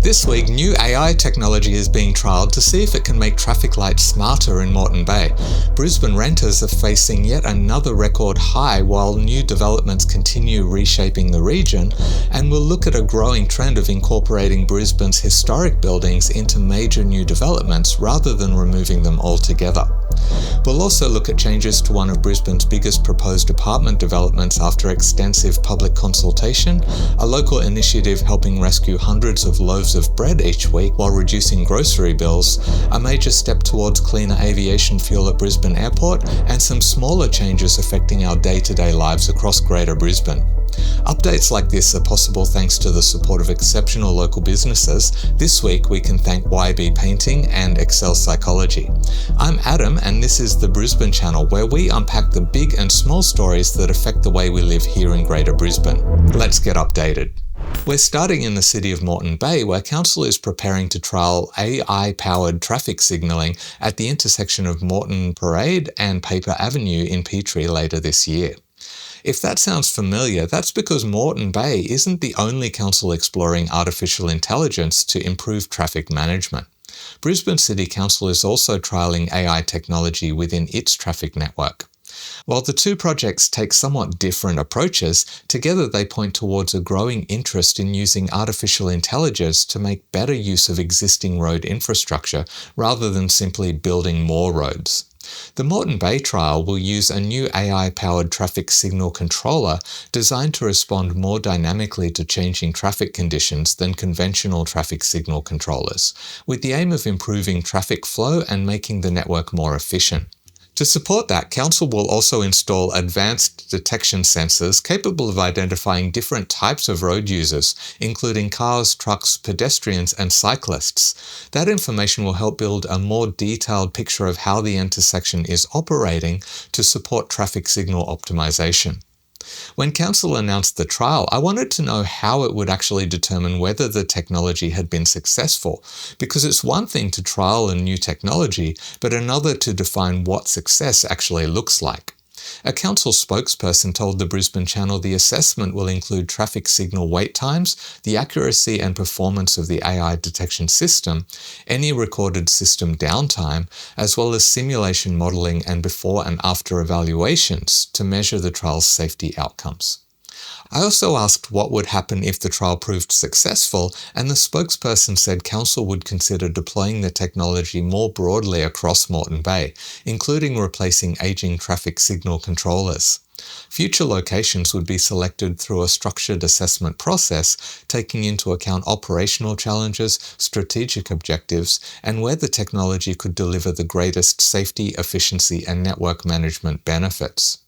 This week, new AI technology is being trialled to see if it can make traffic lights smarter in Moreton Bay. Brisbane renters are facing yet another record high while new developments continue reshaping the region, and we'll look at a growing trend of incorporating Brisbane's historic buildings into major new developments rather than removing them altogether. We'll also look at changes to one of Brisbane's biggest proposed apartment developments after extensive public consultation, a local initiative helping rescue hundreds of loaves of bread each week while reducing grocery bills, a major step towards cleaner aviation fuel at Brisbane Airport, and some smaller changes affecting our day-to-day lives across Greater Brisbane. Updates like this are possible thanks to the support of exceptional local businesses. This week we can thank YB Painting and Excel Psychology. I'm Adam, and this is the Brisbane Channel, where we unpack the big and small stories that affect the way we live here in Greater Brisbane. Let's get updated. We're starting in the city of Moreton Bay, where Council is preparing to trial AI-powered traffic signalling at the intersection of Moreton Parade and Paper Avenue in Petrie later this year. If that sounds familiar, that's because Moreton Bay isn't the only council exploring artificial intelligence to improve traffic management. Brisbane City Council is also trialling AI technology within its traffic network. While the two projects take somewhat different approaches, together they point towards a growing interest in using artificial intelligence to make better use of existing road infrastructure rather than simply building more roads. The Moreton Bay trial will use a new AI-powered traffic signal controller designed to respond more dynamically to changing traffic conditions than conventional traffic signal controllers, with the aim of improving traffic flow and making the network more efficient. To support that, Council will also install advanced detection sensors capable of identifying different types of road users, including cars, trucks, pedestrians, and cyclists. That information will help build a more detailed picture of how the intersection is operating to support traffic signal optimization. When Council announced the trial, I wanted to know how it would actually determine whether the technology had been successful, because it's one thing to trial a new technology, but another to define what success actually looks like. A council spokesperson told the Brisbane Channel the assessment will include traffic signal wait times, the accuracy and performance of the AI detection system, any recorded system downtime, as well as simulation modelling and before and after evaluations to measure the trial's safety outcomes. I also asked what would happen if the trial proved successful, and the spokesperson said Council would consider deploying the technology more broadly across Moreton Bay, including replacing aging traffic signal controllers. Future locations would be selected through a structured assessment process, taking into account operational challenges, strategic objectives, and where the technology could deliver the greatest safety, efficiency, and network management benefits.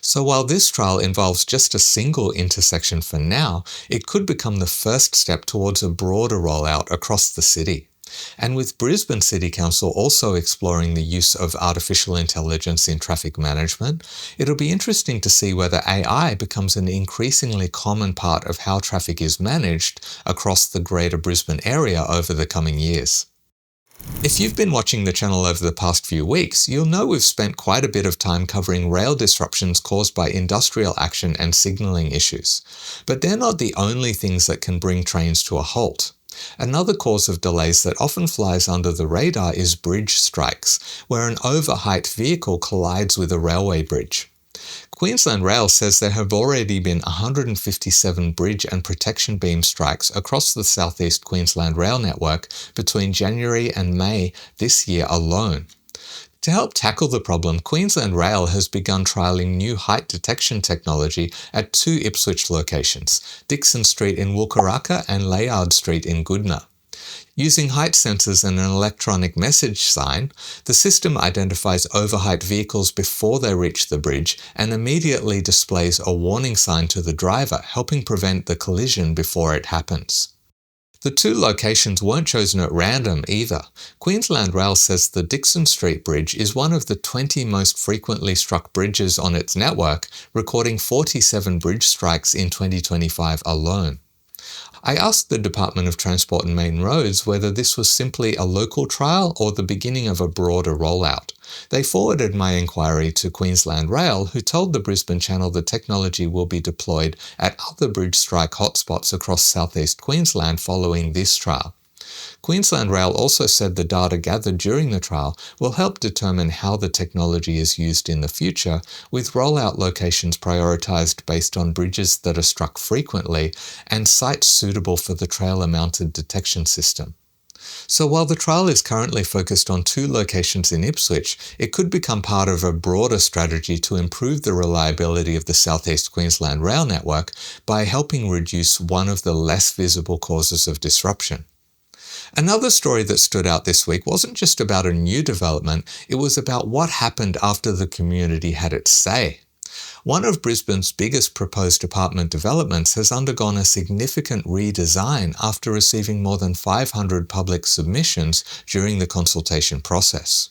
So while this trial involves just a single intersection for now, it could become the first step towards a broader rollout across the city. And with Brisbane City Council also exploring the use of artificial intelligence in traffic management, it'll be interesting to see whether AI becomes an increasingly common part of how traffic is managed across the Greater Brisbane area over the coming years. If you've been watching the channel over the past few weeks, you'll know we've spent quite a bit of time covering rail disruptions caused by industrial action and signalling issues. But they're not the only things that can bring trains to a halt. Another cause of delays that often flies under the radar is bridge strikes, where an overheight vehicle collides with a railway bridge. Queensland Rail says there have already been 157 bridge and protection beam strikes across the southeast Queensland rail network between January and May this year alone. To help tackle the problem, Queensland Rail has begun trialling new height detection technology at two Ipswich locations, Dixon Street in Wookaraka and Layard Street in Goodna. Using height sensors and an electronic message sign, the system identifies overheight vehicles before they reach the bridge and immediately displays a warning sign to the driver, helping prevent the collision before it happens. The two locations weren't chosen at random either. Queensland Rail says the Dixon Street Bridge is one of the 20 most frequently struck bridges on its network, recording 47 bridge strikes in 2025 alone. I asked the Department of Transport and Main Roads whether this was simply a local trial or the beginning of a broader rollout. They forwarded my inquiry to Queensland Rail, who told the Brisbane Channel the technology will be deployed at other bridge strike hotspots across southeast Queensland following this trial. Queensland Rail also said the data gathered during the trial will help determine how the technology is used in the future, with rollout locations prioritised based on bridges that are struck frequently and sites suitable for the trailer-mounted detection system. So while the trial is currently focused on 2 locations in Ipswich, it could become part of a broader strategy to improve the reliability of the South East Queensland rail network by helping reduce one of the less visible causes of disruption. Another story that stood out this week wasn't just about a new development, it was about what happened after the community had its say. One of Brisbane's biggest proposed apartment developments has undergone a significant redesign after receiving more than 500 public submissions during the consultation process.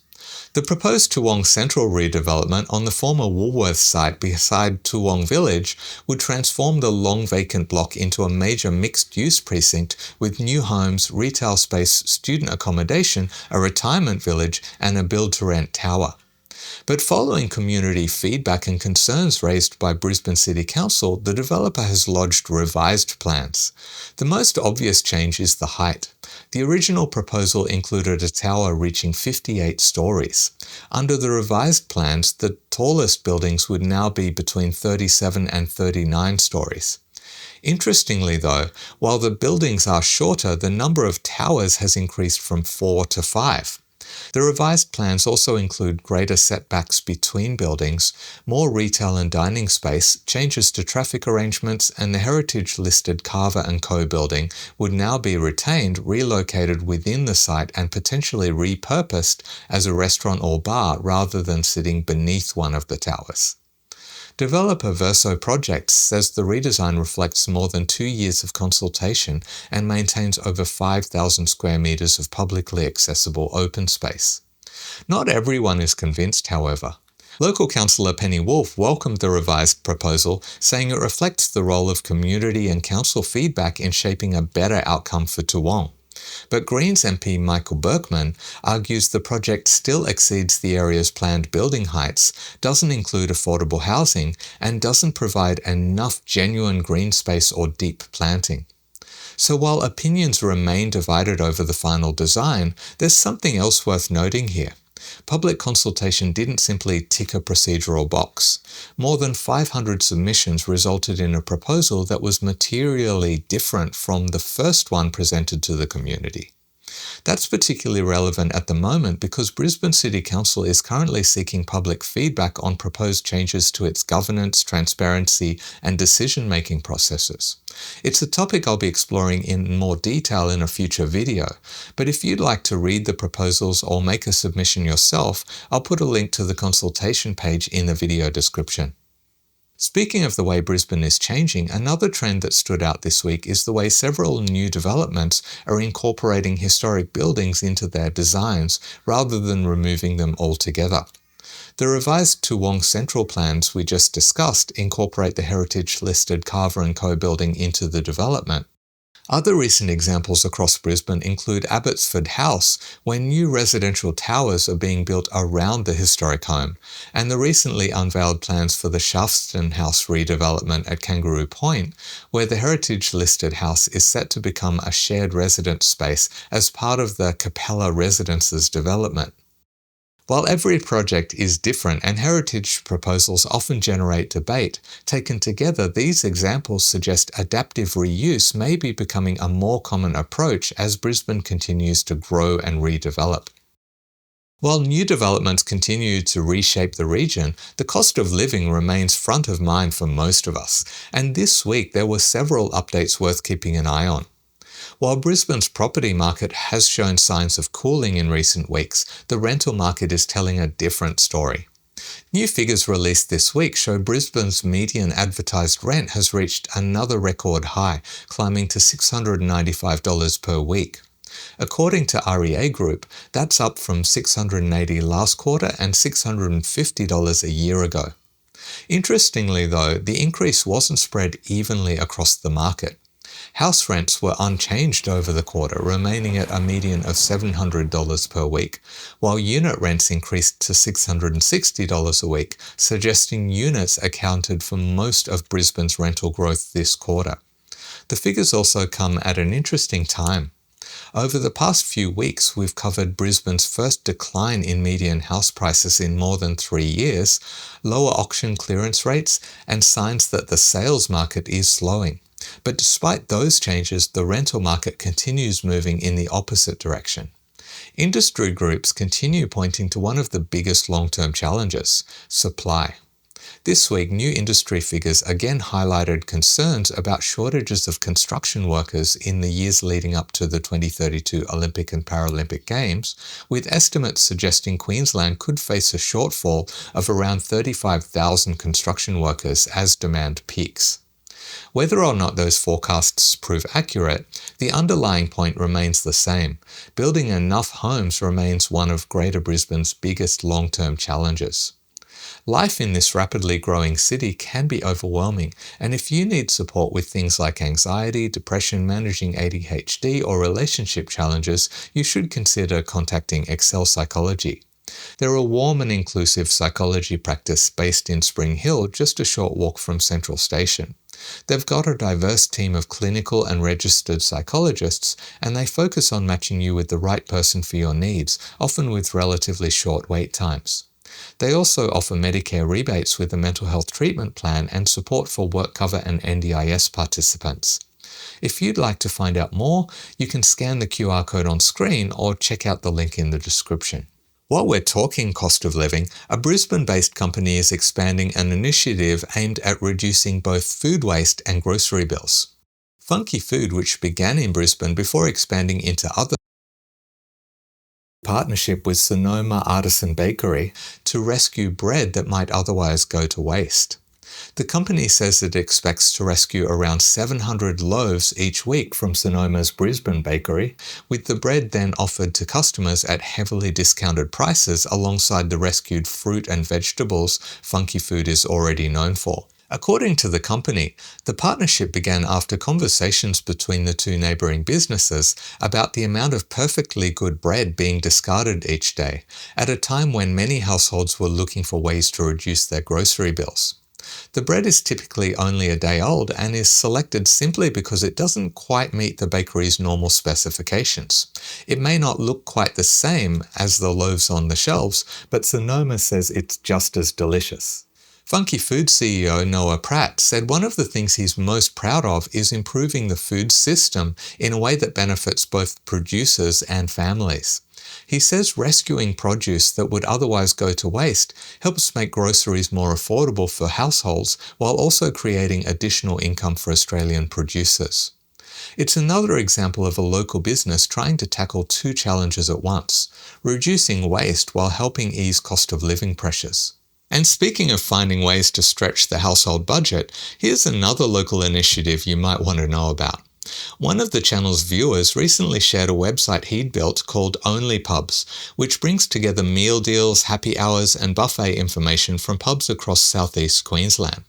The proposed Toowong Central redevelopment on the former Woolworths site beside Toowong Village would transform the long vacant block into a major mixed-use precinct with new homes, retail space, student accommodation, a retirement village, and a build-to-rent tower. But following community feedback and concerns raised by Brisbane City Council, the developer has lodged revised plans. The most obvious change is the height. The original proposal included a tower reaching 58 stories. Under the revised plans, the tallest buildings would now be between 37 and 39 stories. Interestingly though, while the buildings are shorter, the number of towers has increased from 4 to 5. The revised plans also include greater setbacks between buildings, more retail and dining space, changes to traffic arrangements, and the heritage-listed Carver & Co building would now be retained, relocated within the site and potentially repurposed as a restaurant or bar rather than sitting beneath one of the towers. Developer Verso Projects says the redesign reflects more than 2 years of consultation and maintains over 5,000 square metres of publicly accessible open space. Not everyone is convinced, however. Local councillor Penny Wolfe welcomed the revised proposal, saying it reflects the role of community and council feedback in shaping a better outcome for Toowong. But Greens MP Michael Berkman argues the project still exceeds the area's planned building heights, doesn't include affordable housing, and doesn't provide enough genuine green space or deep planting. So while opinions remain divided over the final design, there's something else worth noting here. Public consultation didn't simply tick a procedural box. More than 500 submissions resulted in a proposal that was materially different from the first one presented to the community. That's particularly relevant at the moment because Brisbane City Council is currently seeking public feedback on proposed changes to its governance, transparency, and decision-making processes. It's a topic I'll be exploring in more detail in a future video, but if you'd like to read the proposals or make a submission yourself, I'll put a link to the consultation page in the video description. Speaking of the way Brisbane is changing, another trend that stood out this week is the way several new developments are incorporating historic buildings into their designs rather than removing them altogether. The revised Toowong Central plans we just discussed incorporate the heritage-listed Carver & Co building into the development. Other recent examples across Brisbane include Abbotsford House, where new residential towers are being built around the historic home, and the recently unveiled plans for the Shaftesbury House redevelopment at Kangaroo Point, where the heritage-listed house is set to become a shared residence space as part of the Capella Residences development. While every project is different and heritage proposals often generate debate, taken together these examples suggest adaptive reuse may be becoming a more common approach as Brisbane continues to grow and redevelop. While new developments continue to reshape the region, the cost of living remains front of mind for most of us, and this week there were several updates worth keeping an eye on. While Brisbane's property market has shown signs of cooling in recent weeks, the rental market is telling a different story. New figures released this week show Brisbane's median advertised rent has reached another record high, climbing to $695 per week. According to REA Group, that's up from $680 last quarter and $650 a year ago. Interestingly though, the increase wasn't spread evenly across the market. House rents were unchanged over the quarter, remaining at a median of $700 per week, while unit rents increased to $660 a week, suggesting units accounted for most of Brisbane's rental growth this quarter. The figures also come at an interesting time. Over the past few weeks, we've covered Brisbane's first decline in median house prices in more than 3 years, lower auction clearance rates, and signs that the sales market is slowing. But despite those changes, the rental market continues moving in the opposite direction. Industry groups continue pointing to one of the biggest long-term challenges: supply. This week, new industry figures again highlighted concerns about shortages of construction workers in the years leading up to the 2032 Olympic and Paralympic Games, with estimates suggesting Queensland could face a shortfall of around 35,000 construction workers as demand peaks. Whether or not those forecasts prove accurate, the underlying point remains the same. Building enough homes remains one of Greater Brisbane's biggest long-term challenges. Life in this rapidly growing city can be overwhelming, and if you need support with things like anxiety, depression, managing ADHD, or relationship challenges, you should consider contacting Excel Psychology. They're a warm and inclusive psychology practice based in Spring Hill, just a short walk from Central Station. They've got a diverse team of clinical and registered psychologists, and they focus on matching you with the right person for your needs, often with relatively short wait times. They also offer Medicare rebates with a mental health treatment plan and support for work cover and NDIS participants. If you'd like to find out more, you can scan the QR code on screen or check out the link in the description. While we're talking cost of living, a Brisbane-based company is expanding an initiative aimed at reducing both food waste and grocery bills. Funky Food, which began in Brisbane before expanding into other partnership with Sonoma Artisan Bakery to rescue bread that might otherwise go to waste. The company says it expects to rescue around 700 loaves each week from Sonoma's Brisbane bakery, with the bread then offered to customers at heavily discounted prices alongside the rescued fruit and vegetables Funky Food is already known for. According to the company, the partnership began after conversations between the two neighbouring businesses about the amount of perfectly good bread being discarded each day, at a time when many households were looking for ways to reduce their grocery bills. The bread is typically only a day old and is selected simply because it doesn't quite meet the bakery's normal specifications. It may not look quite the same as the loaves on the shelves, but Sonoma says it's just as delicious. Funky Food CEO Noah Pratt said one of the things he's most proud of is improving the food system in a way that benefits both producers and families. He says rescuing produce that would otherwise go to waste helps make groceries more affordable for households while also creating additional income for Australian producers. It's another example of a local business trying to tackle two challenges at once: reducing waste while helping ease cost of living pressures. And speaking of finding ways to stretch the household budget, here's another local initiative you might want to know about. One of the channel's viewers recently shared a website he'd built called Only Pubs, which brings together meal deals, happy hours, and buffet information from pubs across southeast Queensland.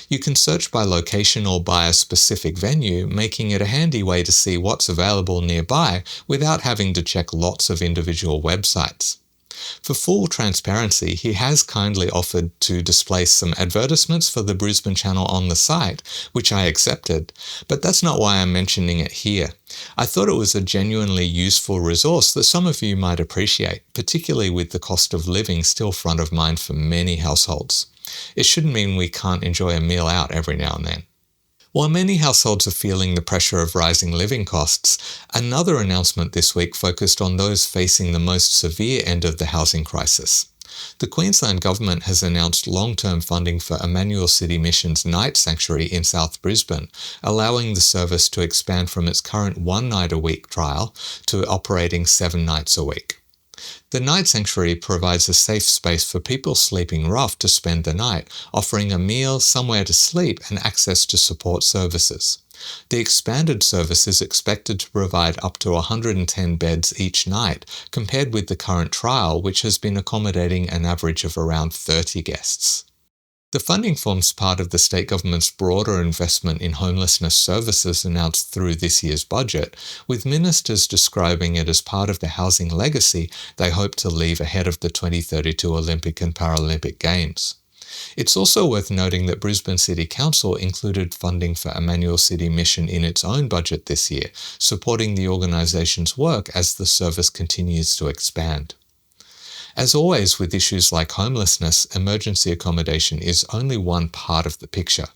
You can search by location or by a specific venue, making it a handy way to see what's available nearby without having to check lots of individual websites. For full transparency, he has kindly offered to display some advertisements for the Brisbane channel on the site, which I accepted, but that's not why I'm mentioning it here. I thought it was a genuinely useful resource that some of you might appreciate, particularly with the cost of living still front of mind for many households. It shouldn't mean we can't enjoy a meal out every now and then. While many households are feeling the pressure of rising living costs, another announcement this week focused on those facing the most severe end of the housing crisis. The Queensland Government has announced long-term funding for Emmanuel City Mission's night sanctuary in South Brisbane, allowing the service to expand from its current 1 night a week trial to operating 7 nights a week. The night sanctuary provides a safe space for people sleeping rough to spend the night, offering a meal, somewhere to sleep, and access to support services. The expanded service is expected to provide up to 110 beds each night, compared with the current trial, which has been accommodating an average of around 30 guests. The funding forms part of the state government's broader investment in homelessness services announced through this year's budget, with ministers describing it as part of the housing legacy they hope to leave ahead of the 2032 Olympic and Paralympic Games. It's also worth noting that Brisbane City Council included funding for Emmanuel City Mission in its own budget this year, supporting the organisation's work as the service continues to expand. As always with issues like homelessness, emergency accommodation is only one part of the picture.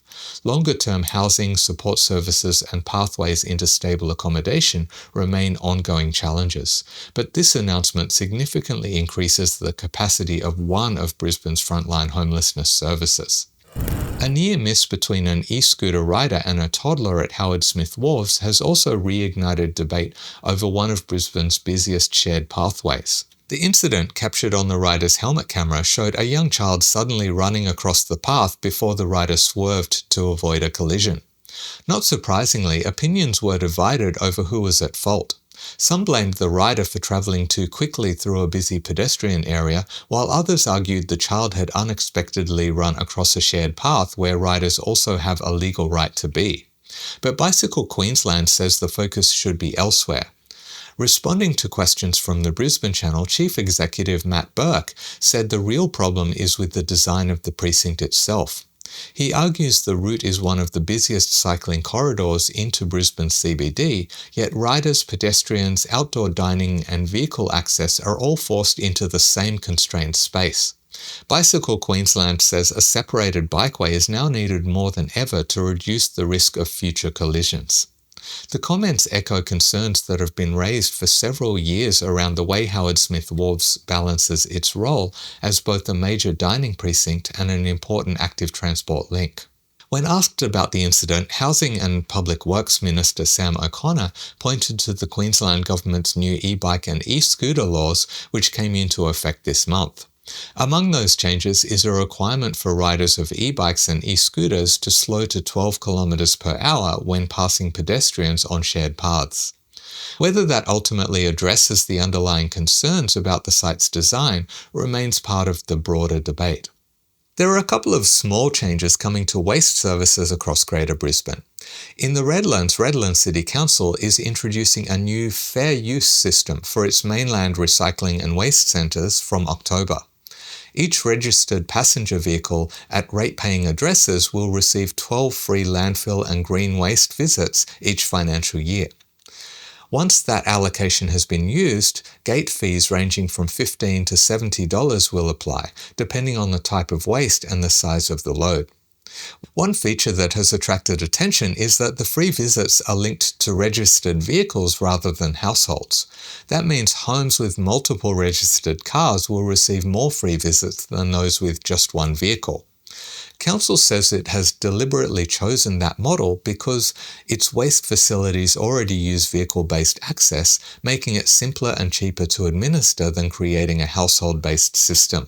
Longer-term housing, support services and pathways into stable accommodation remain ongoing challenges, but this announcement significantly increases the capacity of one of Brisbane's frontline homelessness services. A near miss between an e-scooter rider and a toddler at Howard Smith Wharves has also reignited debate over one of Brisbane's busiest shared pathways. The incident, captured on the rider's helmet camera, showed a young child suddenly running across the path before the rider swerved to avoid a collision. Not surprisingly, opinions were divided over who was at fault. Some blamed the rider for travelling too quickly through a busy pedestrian area, while others argued the child had unexpectedly run across a shared path where riders also have a legal right to be. But Bicycle Queensland says the focus should be elsewhere. Responding to questions from the Brisbane Channel, Chief Executive Matt Burke said the real problem is with the design of the precinct itself. He argues the route is one of the busiest cycling corridors into Brisbane's CBD, yet riders, pedestrians, outdoor dining and vehicle access are all forced into the same constrained space. Bicycle Queensland says a separated bikeway is now needed more than ever to reduce the risk of future collisions. The comments echo concerns that have been raised for several years around the way Howard Smith Wharves balances its role as both a major dining precinct and an important active transport link. When asked about the incident, Housing and Public Works Minister Sam O'Connor pointed to the Queensland Government's new e-bike and e-scooter laws, which came into effect this month. Among those changes is a requirement for riders of e-bikes and e-scooters to slow to 12 km per hour when passing pedestrians on shared paths. Whether that ultimately addresses the underlying concerns about the site's design remains part of the broader debate. There are a couple of small changes coming to waste services across Greater Brisbane. In the Redlands, Redlands City Council is introducing a new fair use system for its mainland recycling and waste centres from October. Each registered passenger vehicle at rate-paying addresses will receive 12 free landfill and green waste visits each financial year. Once that allocation has been used, gate fees ranging from $15 to $70 will apply, depending on the type of waste and the size of the load. One feature that has attracted attention is that the free visits are linked to registered vehicles rather than households. That means homes with multiple registered cars will receive more free visits than those with just one vehicle. Council says it has deliberately chosen that model because its waste facilities already use vehicle-based access, making it simpler and cheaper to administer than creating a household-based system.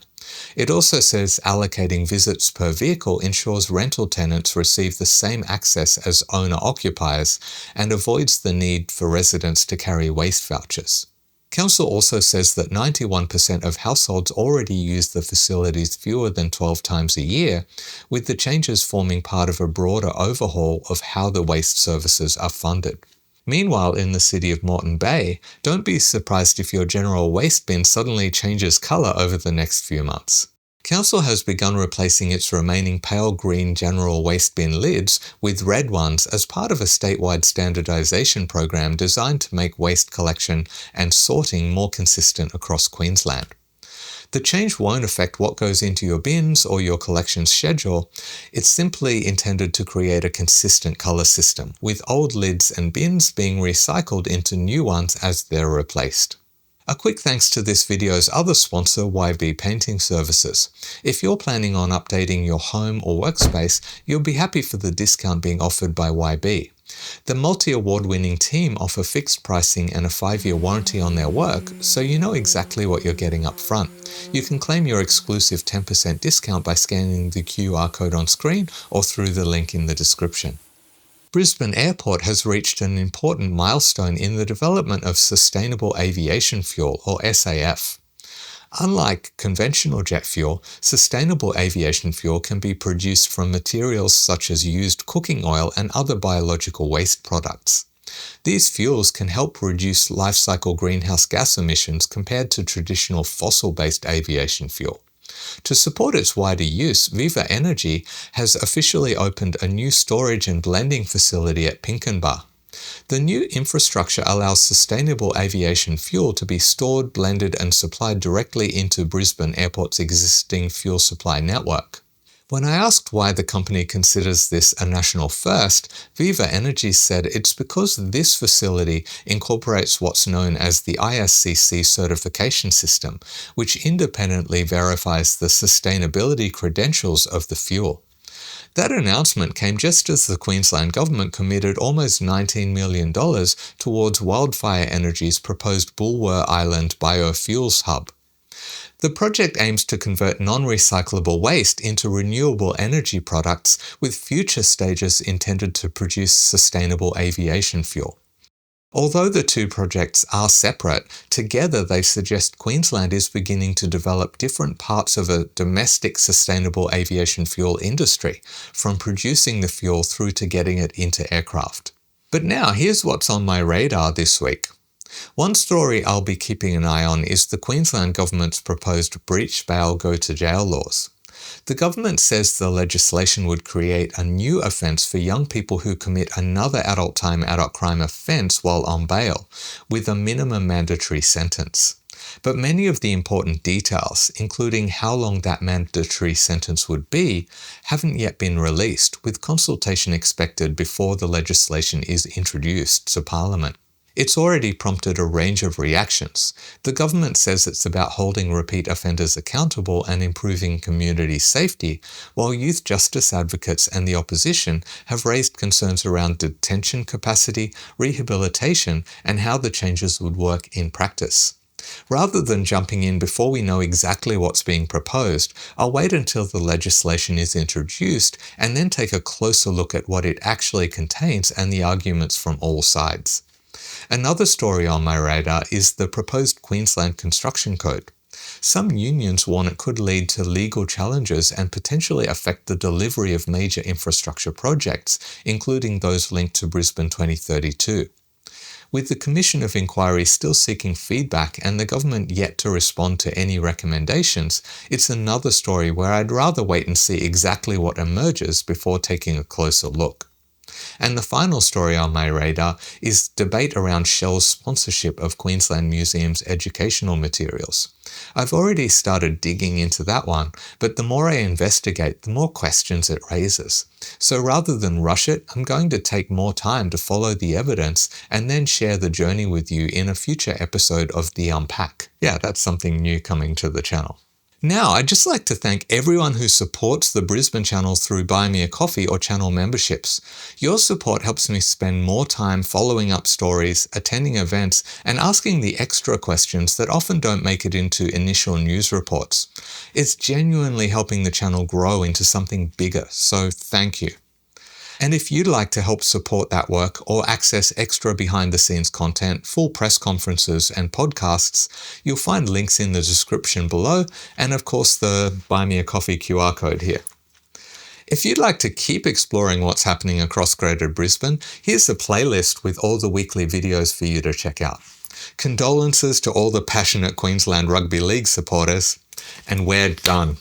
It also says allocating visits per vehicle ensures rental tenants receive the same access as owner-occupiers and avoids the need for residents to carry waste vouchers. Council also says that 91% of households already use the facilities fewer than 12 times a year, with the changes forming part of a broader overhaul of how the waste services are funded. Meanwhile, in the city of Moreton Bay, don't be surprised if your general waste bin suddenly changes colour over the next few months. Council has begun replacing its remaining pale green general waste bin lids with red ones as part of a statewide standardisation program designed to make waste collection and sorting more consistent across Queensland. The change won't affect what goes into your bins or your collection schedule. It's simply intended to create a consistent colour system, with old lids and bins being recycled into new ones as they're replaced. A quick thanks to this video's other sponsor, YB Painting Services. If you're planning on updating your home or workspace, you'll be happy for the discount being offered by YB. The multi-award-winning team offer fixed pricing and a 5-year warranty on their work, so you know exactly what you're getting up front. You can claim your exclusive 10% discount by scanning the QR code on screen or through the link in the description. Brisbane Airport has reached an important milestone in the development of sustainable aviation fuel, or SAF. Unlike conventional jet fuel, sustainable aviation fuel can be produced from materials such as used cooking oil and other biological waste products. These fuels can help reduce life cycle greenhouse gas emissions compared to traditional fossil-based aviation fuel. To support its wider use, Viva Energy has officially opened a new storage and blending facility at Pinkenba. The new infrastructure allows sustainable aviation fuel to be stored, blended and supplied directly into Brisbane Airport's existing fuel supply network. When I asked why the company considers this a national first, Viva Energy said it's because this facility incorporates what's known as the ISCC certification system, which independently verifies the sustainability credentials of the fuel. That announcement came just as the Queensland government committed almost $19 million towards Wildfire Energy's proposed Bulwer Island biofuels hub. The project aims to convert non-recyclable waste into renewable energy products, with future stages intended to produce sustainable aviation fuel. Although the two projects are separate, together they suggest Queensland is beginning to develop different parts of a domestic sustainable aviation fuel industry, from producing the fuel through to getting it into aircraft. But now here's what's on my radar this week. One story I'll be keeping an eye on is the Queensland Government's proposed breach bail go to jail laws. The government says the legislation would create a new offence for young people who commit another adult crime offence while on bail, with a minimum mandatory sentence. But many of the important details, including how long that mandatory sentence would be, haven't yet been released, with consultation expected before the legislation is introduced to Parliament. It's already prompted a range of reactions. The government says it's about holding repeat offenders accountable and improving community safety, while youth justice advocates and the opposition have raised concerns around detention capacity, rehabilitation, and how the changes would work in practice. Rather than jumping in before we know exactly what's being proposed, I'll wait until the legislation is introduced and then take a closer look at what it actually contains and the arguments from all sides. Another story on my radar is the proposed Queensland Construction Code. Some unions warn it could lead to legal challenges and potentially affect the delivery of major infrastructure projects, including those linked to Brisbane 2032. With the Commission of Inquiry still seeking feedback and the government yet to respond to any recommendations, it's another story where I'd rather wait and see exactly what emerges before taking a closer look. And the final story on my radar is debate around Shell's sponsorship of Queensland Museum's educational materials. I've already started digging into that one, but the more I investigate, the more questions it raises. So rather than rush it, I'm going to take more time to follow the evidence and then share the journey with you in a future episode of The Unpack. Yeah, that's something new coming to the channel. Now, I'd just like to thank everyone who supports the Brisbane channel through Buy Me a Coffee or channel memberships. Your support helps me spend more time following up stories, attending events, and asking the extra questions that often don't make it into initial news reports. It's genuinely helping the channel grow into something bigger, so thank you. And if you'd like to help support that work or access extra behind-the-scenes content, full press conferences and podcasts, you'll find links in the description below and of course the Buy Me a Coffee QR code here. If you'd like to keep exploring what's happening across Greater Brisbane, here's a playlist with all the weekly videos for you to check out. Condolences to all the passionate Queensland Rugby League supporters, and we're done.